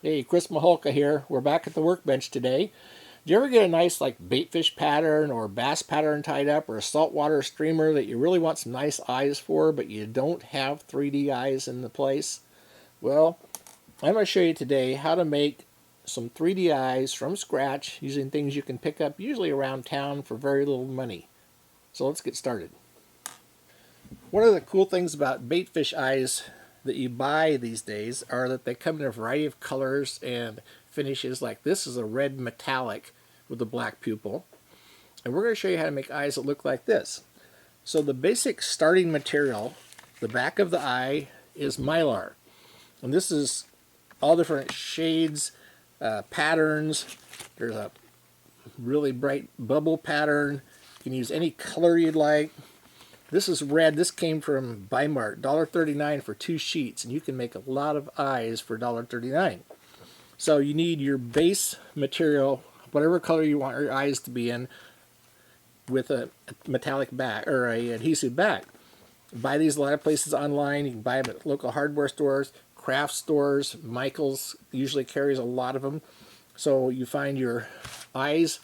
Hey, Chris Maholka here. We're back at the workbench today. Do you ever get a nice like baitfish pattern or bass pattern tied up or a saltwater streamer that you really want some nice eyes for, but you don't have 3D eyes in the place? Well, I'm going to show you today how to make some 3D eyes from scratch using things you can pick up usually around town for very little money. So let's get started. One of the cool things about baitfish eyes that you buy these days are that they come in a variety of colors and finishes. Like this is a red metallic with a black pupil. And we're going to show you how to make eyes that look like this. So the basic starting material, the back of the eye, is mylar. And this is all different shades, patterns. There's a really bright bubble pattern. You can use any color you'd like. This is red. This came from Bimart, $1.39 for 2 sheets, and you can make a lot of eyes for $1.39. So you need your base material, whatever color you want your eyes to be in, with a metallic back or a adhesive back. Buy these a lot of places online. You can buy them at local hardware stores, craft stores. Michael's usually carries a lot of them. So you find your eyes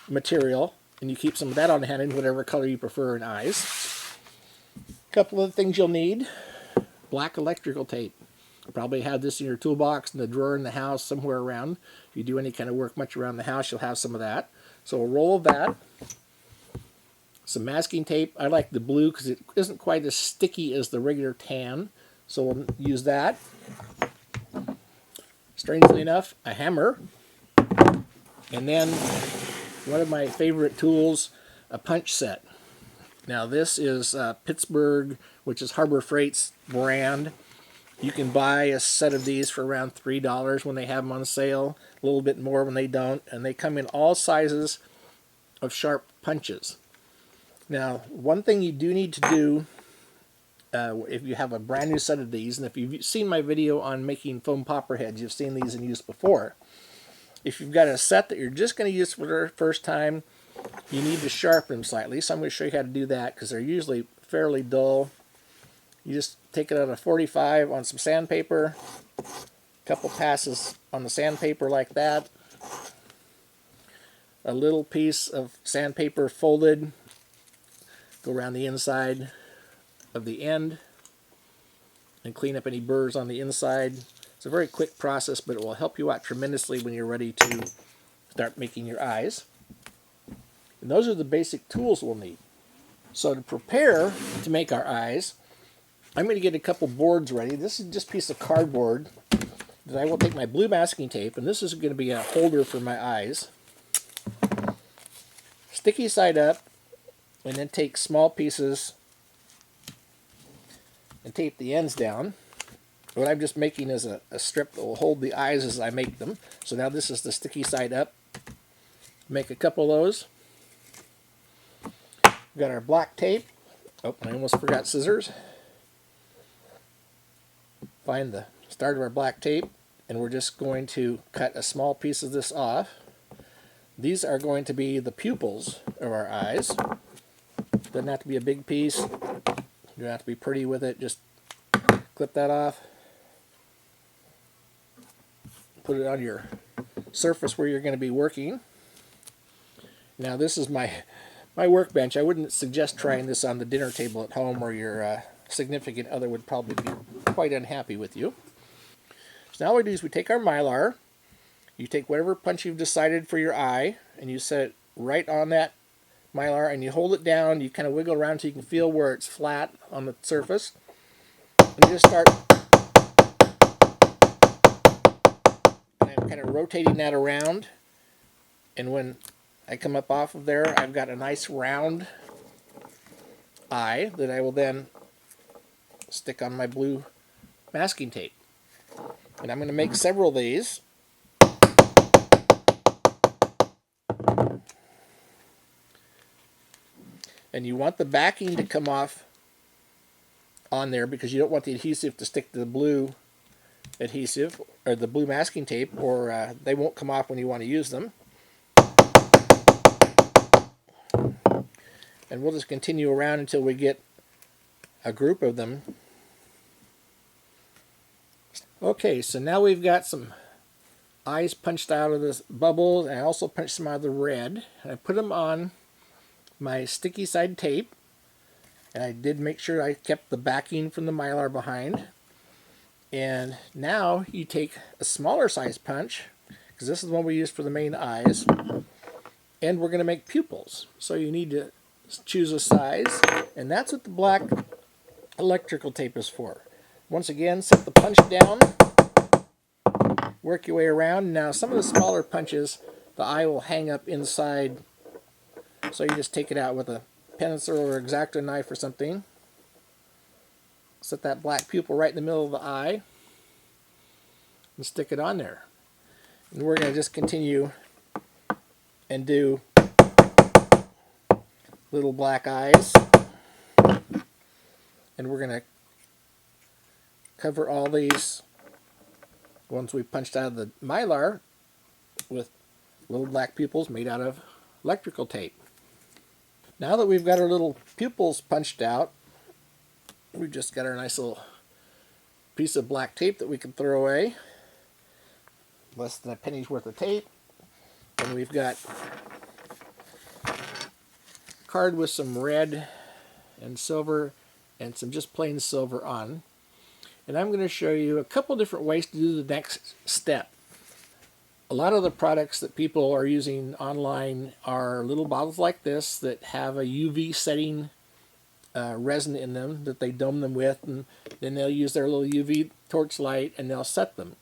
material, and you keep some of that on hand in whatever color you prefer in eyes. Couple of things you'll need: black electrical tape. You probably have this in your toolbox in the drawer in the house somewhere around. If you do any kind of work much around the house, you'll have some of that. So a roll of that. Some masking tape. I like the blue because it isn't quite as sticky as the regular tan. So we'll use that. Strangely enough, a hammer. And then one of my favorite tools, a punch set. Now this is Pittsburgh, which is Harbor Freight's brand. You can buy a set of these for around $3 when they have them on sale, a little bit more when they don't, and they come in all sizes of sharp punches. Now, one thing you do need to do if you have a brand new set of these, and if you've seen my video on making foam popper heads, you've seen these in use before. If you've got a set that you're just going to use for the first time, you need to sharpen them slightly. So I'm going to show you how to do that because they're usually fairly dull. You just take it out of 45 on some sandpaper, a couple passes on the sandpaper like that, a little piece of sandpaper folded, go around the inside of the end and clean up any burrs on the inside. It's a very quick process, but it will help you out tremendously when you're ready to start making your eyes. And those are the basic tools we'll need. So to prepare to make our eyes, I'm going to get a couple boards ready. This is just a piece of cardboard that I will take my blue masking tape, and this is going to be a holder for my eyes. Sticky side up, and then take small pieces and tape the ends down. What I'm just making is a strip that will hold the eyes as I make them. So now this is the sticky side up. Make a couple of those. We've got our black tape. Oh, I almost forgot scissors. Find the start of our black tape, and we're just going to cut a small piece of this off. These are going to be the pupils of our eyes. Doesn't have to be a big piece. You don't have to be pretty with it. Just clip that off. Put it on your surface where you're going to be working. Now this is my workbench. I wouldn't suggest trying this on the dinner table at home, or your significant other would probably be quite unhappy with you. So now what we do is we take our mylar. You take whatever punch you've decided for your eye, and you set it right on that mylar, and you hold it down. You kind of wiggle around so you can feel where it's flat on the surface. And you just start, and I'm kind of rotating that around. And when I come up off of there, I've got a nice round eye that I will then stick on my blue masking tape. And I'm going to make several of these. And you want the backing to come off on there because you don't want the adhesive to stick to the blue adhesive or the blue masking tape, or they won't come off when you want to use them. And we'll just continue around until we get a group of them. Okay, so now we've got some eyes punched out of this bubbles, and I also punched some out of the red. And I put them on my sticky side tape, and I did make sure I kept the backing from the Mylar behind. And now you take a smaller size punch, because this is the one we use for the main eyes, and we're going to make pupils. So you need to choose a size, and that's what the black electrical tape is for. Once again, set the punch down, work your way around. Now some of the smaller punches, the eye will hang up inside, so you just take it out with a pencil or X-Acto knife or something. Set that black pupil right in the middle of the eye and stick it on there. And we're going to just continue and do little black eyes. And we're going to cover all these ones we punched out of the Mylar with little black pupils made out of electrical tape. Now that we've got our little pupils punched out, we've just got our nice little piece of black tape that we can throw away. Less than a penny's worth of tape. And we've got card with some red and silver and some just plain silver on. And I'm going to show you a couple different ways to do the next step. A lot of the products that people are using online are little bottles like this that have a UV setting resin in them that they dome them with, and then they'll use their little UV torch light and they'll set them.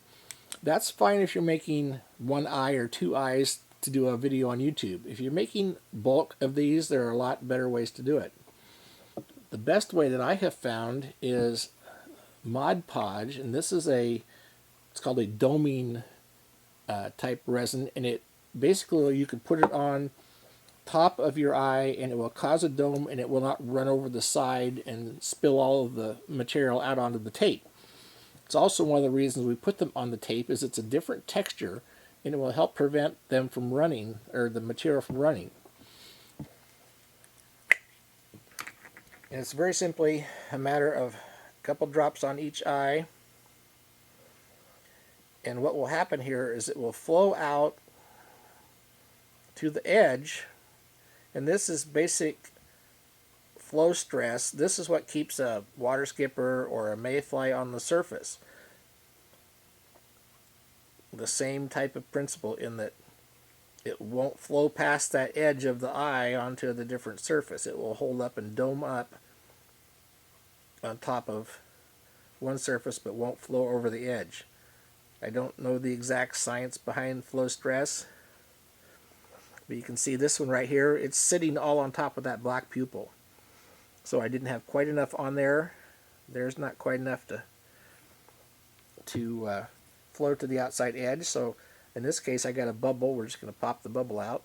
That's fine if you're making one eye or two eyes to do a video on YouTube. If you're making bulk of these, there are a lot better ways to do it. The best way that I have found is Mod Podge, and this is it's called a doming type resin, and it basically you can put it on top of your eye and it will cause a dome, and it will not run over the side and spill all of the material out onto the tape. It's also one of the reasons we put them on the tape, is it's a different texture and it will help prevent them from running, or the material from running. And it's very simply a matter of a couple drops on each eye. And what will happen here is it will flow out to the edge, and this is basic flow stress. This is what keeps a water skipper or a mayfly on the surface. The same type of principle in that it won't flow past that edge of the eye onto the different surface. It will hold up and dome up on top of one surface but won't flow over the edge. I don't know the exact science behind flow stress, but you can see this one right here, it's sitting all on top of that black pupil. So I didn't have quite enough on there. There's not quite enough to flow to the outside edge. So in this case I got a bubble. We're just going to pop the bubble out.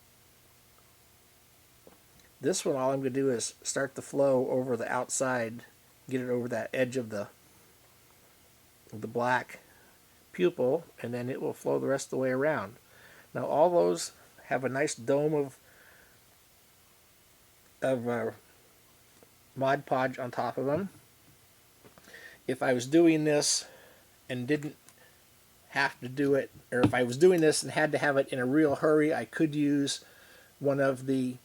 This one, all I'm going to do is start the flow over the outside, get it over that edge of the black pupil, and then it will flow the rest of the way around. Now all those have a nice dome of Mod Podge on top of them. If I was doing this and didn't have to do it, or if I was doing this and had to have it in a real hurry, I could use one of the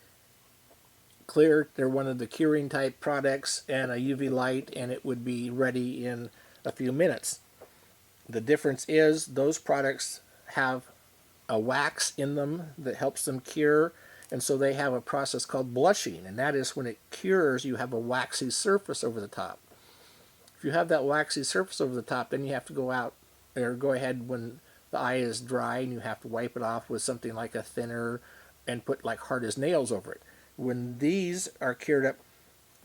they're one of the curing type products and a UV light, and it would be ready in a few minutes. The difference is those products have a wax in them that helps them cure, and so they have a process called blushing, and that is when it cures, you have a waxy surface over the top. If you have that waxy surface over the top, then you have to go out, or go ahead when the eye is dry, and you have to wipe it off with something like a thinner and put like hard as nails over it. When these are cured up,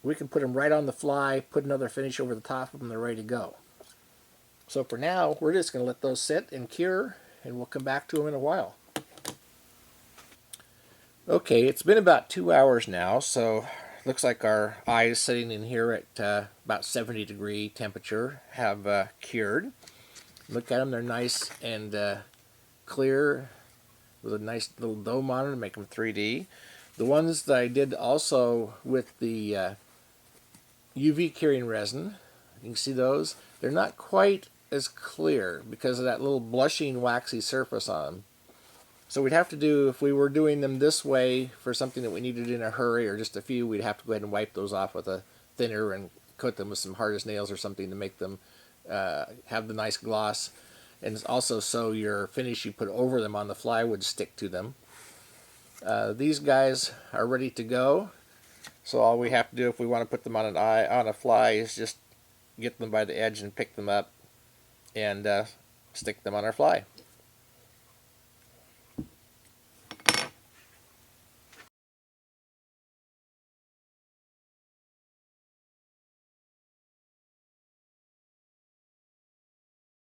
we can put them right on the fly, put another finish over the top of them, they're ready to go. So for now, we're just going to let those sit and cure, and we'll come back to them in a while. Okay, it's been about 2 hours now, so looks like our eyes sitting in here at about 70-degree temperature have cured. Look at them, they're nice and clear with a nice little dome on them to make them 3D. The ones that I did also with the UV curing resin, you can see those, they're not quite as clear because of that little blushing waxy surface on them. So we'd have to do, if we were doing them this way for something that we needed in a hurry or just a few, we'd have to go ahead and wipe those off with a thinner and coat them with some hard as nails or something to make them have the nice gloss. And also so your finish you put over them on the fly would stick to them. These guys are ready to go. So all we have to do if we want to put them on on a fly is just get them by the edge and pick them up and stick them on our fly.